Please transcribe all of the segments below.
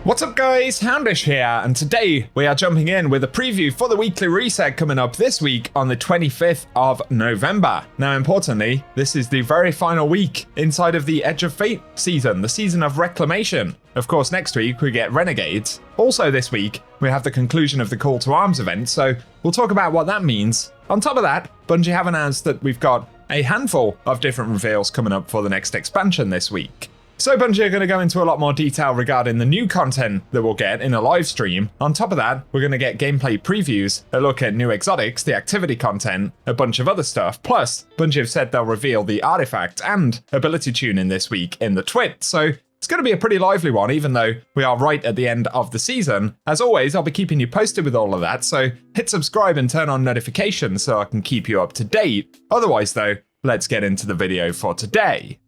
What's up guys, Houndish here, and today we are jumping in with a preview for the weekly reset coming up this week on the 25th of November. Now importantly, this is the very final week inside of the Edge of Fate season, the season of Reclamation. Of course, next week we get Renegades. Also this week, we have the conclusion of the Call to Arms event, so we'll talk about what that means. On top of that, Bungie have announced that we've got a handful of different reveals coming up for the next expansion this week. So Bungie are going to go into a lot more detail regarding the new content that we'll get in a live stream. On top of that, we're going to get gameplay previews, a look at new exotics, the activity content, a bunch of other stuff. Plus, Bungie have said they'll reveal the artifact and ability tuning this week in the twit. So it's going to be a pretty lively one, even though we are right at the end of the season. As always, I'll be keeping you posted with all of that, so hit subscribe and turn on notifications so I can keep you up to date. Otherwise though, let's get into the video for today.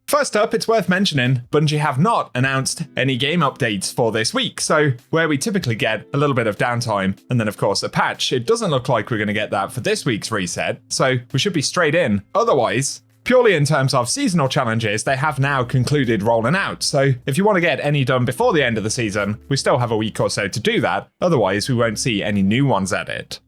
First up, it's worth mentioning, Bungie have not announced any game updates for this week, so where we typically get a little bit of downtime and then of course a patch, it doesn't look like we're going to get that for this week's reset, so we should be straight in. Otherwise, purely in terms of seasonal challenges, they have now concluded rolling out, so if you want to get any done before the end of the season, we still have a week or so to do that, otherwise we won't see any new ones added.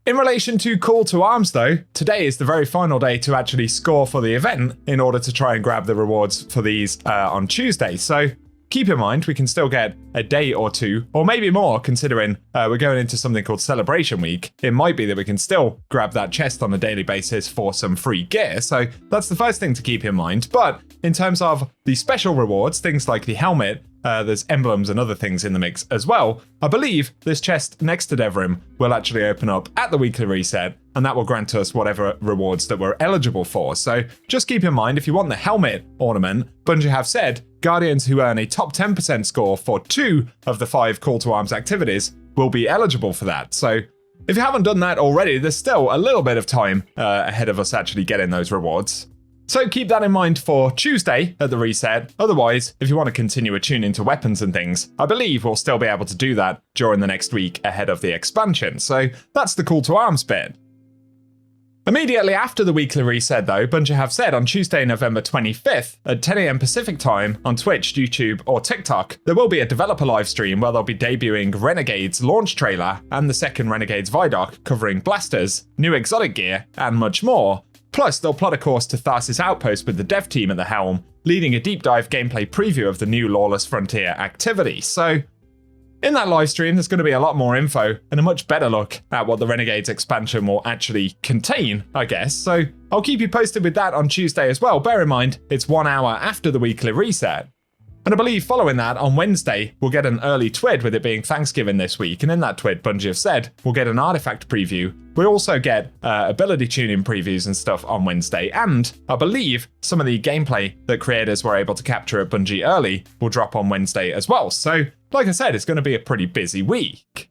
In relation to Call to Arms though, today is the very final day to actually score for the event in order to try and grab the rewards for these on Tuesday. So keep in mind we can still get a day or two, or maybe more, considering we're going into something called Celebration Week. It might be that we can still grab that chest on a daily basis for some free gear. So that's the first thing to keep in mind. But in terms of the special rewards, things like the helmet, there's emblems and other things in the mix as well. I believe this chest next to Devrim will actually open up at the weekly reset, and that will grant us whatever rewards that we're eligible for. So just keep in mind, if you want the helmet ornament, Bungie have said Guardians who earn a top 10% score for 2 of the 5 Call to Arms activities will be eligible for that. So if you haven't done that already, there's still a little bit of time ahead of us actually getting those rewards. So keep that in mind for Tuesday at the reset. Otherwise, if you want to continue attuning to weapons and things, I believe we'll still be able to do that during the next week ahead of the expansion. So that's the Call to Arms bit. Immediately after the weekly reset though, Bungie have said on Tuesday, November 25th at 10 AM Pacific time on Twitch, YouTube or TikTok, there will be a developer live stream where they'll be debuting Renegades launch trailer and the second Renegades Vidoc covering blasters, new exotic gear and much more. Plus, they'll plot a course to Tharsis Outpost with the dev team at the helm, leading a deep dive gameplay preview of the new Lawless Frontier activity. So, in that live stream, there's going to be a lot more info and a much better look at what the Renegades expansion will actually contain, I guess. So, I'll keep you posted with that on Tuesday as well. Bear in mind, it's 1 hour after the weekly reset. And I believe following that, on Wednesday, we'll get an early twid with it being Thanksgiving this week. And in that twid, Bungie have said, we'll get an artifact preview. We'll also get ability tuning previews and stuff on Wednesday. And I believe some of the gameplay that creators were able to capture at Bungie early will drop on Wednesday as well. So, like I said, it's going to be a pretty busy week.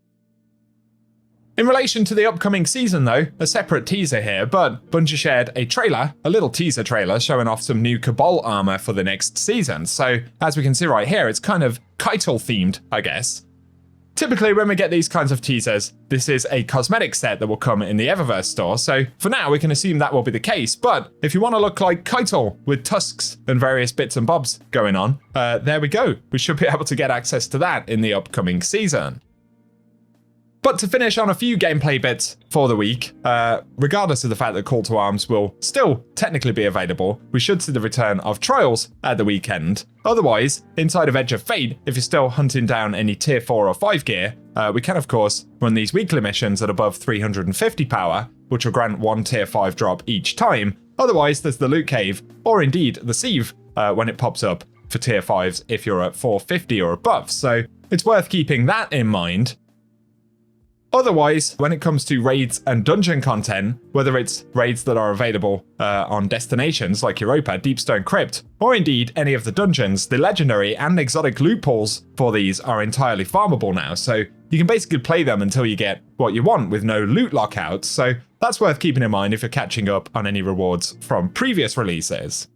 In relation to the upcoming season though, a separate teaser here, but Bungie shared a trailer, a little teaser trailer showing off some new CABAL armor for the next season. So as we can see right here, it's kind of Kronicle themed, I guess. Typically when we get these kinds of teasers, this is a cosmetic set that will come in the Eververse store, so for now we can assume that will be the case, but if you want to look like Kronicle with tusks and various bits and bobs going on, there we go. We should be able to get access to that in the upcoming season. But to finish on a few gameplay bits for the week, regardless of the fact that Call to Arms will still technically be available, we should see the return of Trials at the weekend. Otherwise, inside of Edge of Fate, if you're still hunting down any tier 4 or 5 gear, we can of course run these weekly missions at above 350 power, which will grant 1 tier 5 drop each time. Otherwise, there's the Loot Cave, or indeed the Sieve, when it pops up for tier 5s if you're at 450 or above, so it's worth keeping that in mind. Otherwise, when it comes to raids and dungeon content, whether it's raids that are available on destinations like Europa, Deepstone Crypt, or indeed any of the dungeons, the legendary and exotic loot pools for these are entirely farmable now, so you can basically play them until you get what you want with no loot lockouts, so that's worth keeping in mind if you're catching up on any rewards from previous releases.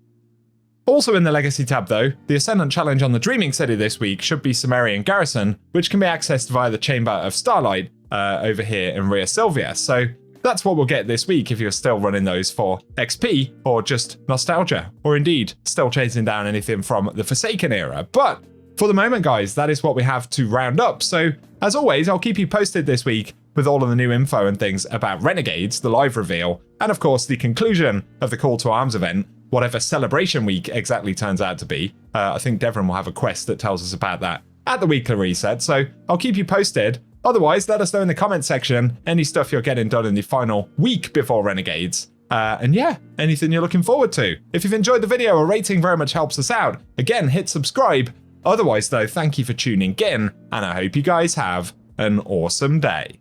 Also in the Legacy tab though, the Ascendant Challenge on the Dreaming City this week should be Sumerian Garrison, which can be accessed via the Chamber of Starlight over here in Rhea Sylvia. So that's what we'll get this week if you're still running those for XP or just nostalgia, or indeed still chasing down anything from the Forsaken era. But for the moment, guys, that is what we have to round up. So as always, I'll keep you posted this week with all of the new info and things about Renegades, the live reveal, and of course the conclusion of the Call to Arms event, whatever celebration week exactly turns out to be. I think Devon will have a quest that tells us about that at the weekly reset, so I'll keep you posted. Otherwise, let us know in the comment section any stuff you're getting done in the final week before Renegades. And yeah, anything you're looking forward to. If you've enjoyed the video, a rating very much helps us out. Again, hit subscribe. Otherwise though, thank you for tuning in, and I hope you guys have an awesome day.